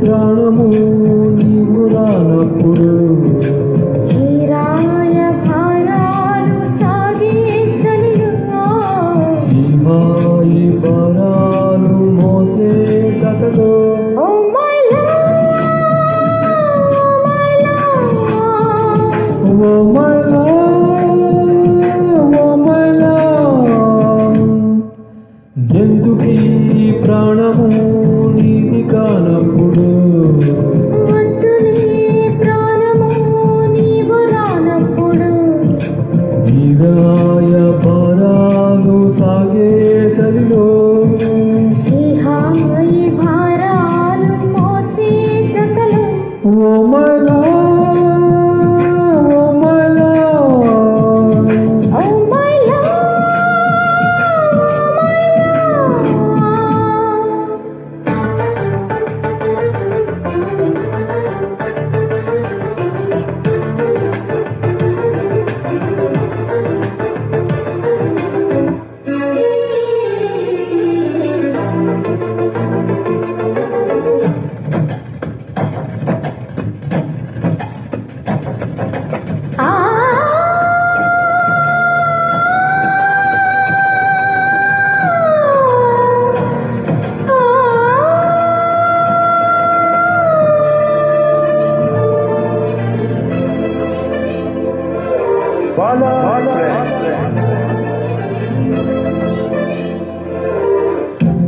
ప్రాణము నీవు రానప్పుడు ఈ భారాలు మోసే జతలో ఎందుకీ ప్రాణము నీది కానప్పుడు ఈగాయ భారాలు సాగే చలిలో ఓ మైలా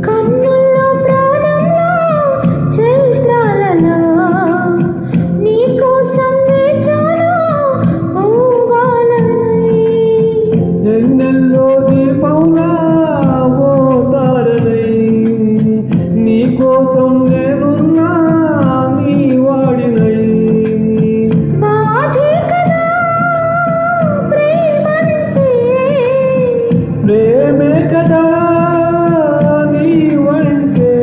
కన్నుల్లో ప్రాణంలో చైత్రాలలో నీ కోసం వేచాను ఎన్నెల్లో దీపంలా ఓ తారనై నీ కోసం నేనున్నా నీ వాడినై ప్రేమే కదా నీవంటే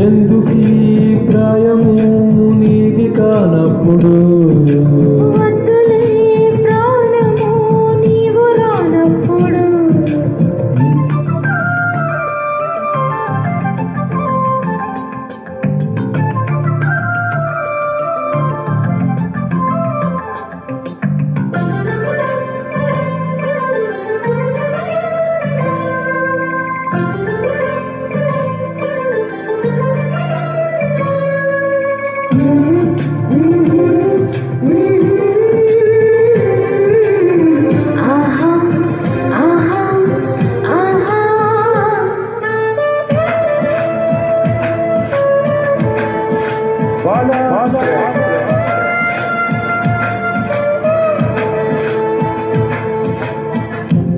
ఎందుకీ ప్రాయము నీది కానప్పుడు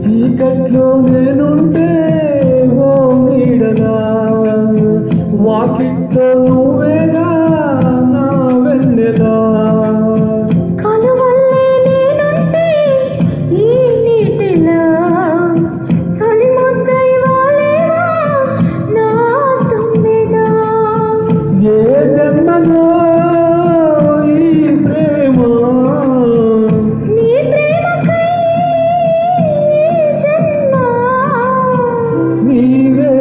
చీకట్లో నేనుంటే ఓ నీడలా వాకిట్లో నువ్వేగా నా వెన్నెలా ఏ జన్మలో ఈ ప్రేమ నీవే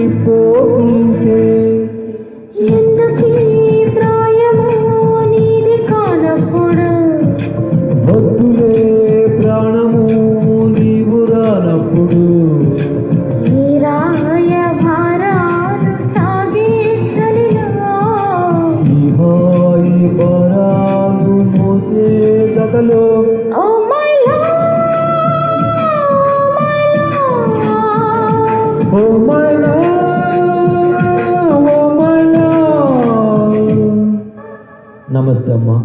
నేనైపోతుంటే వద్దులే ప్రాణము నీవు రానప్పుడు ఈ హాయి భారాలు మోసే జతలో ఓ మైలా నమస్తే అమ్మా.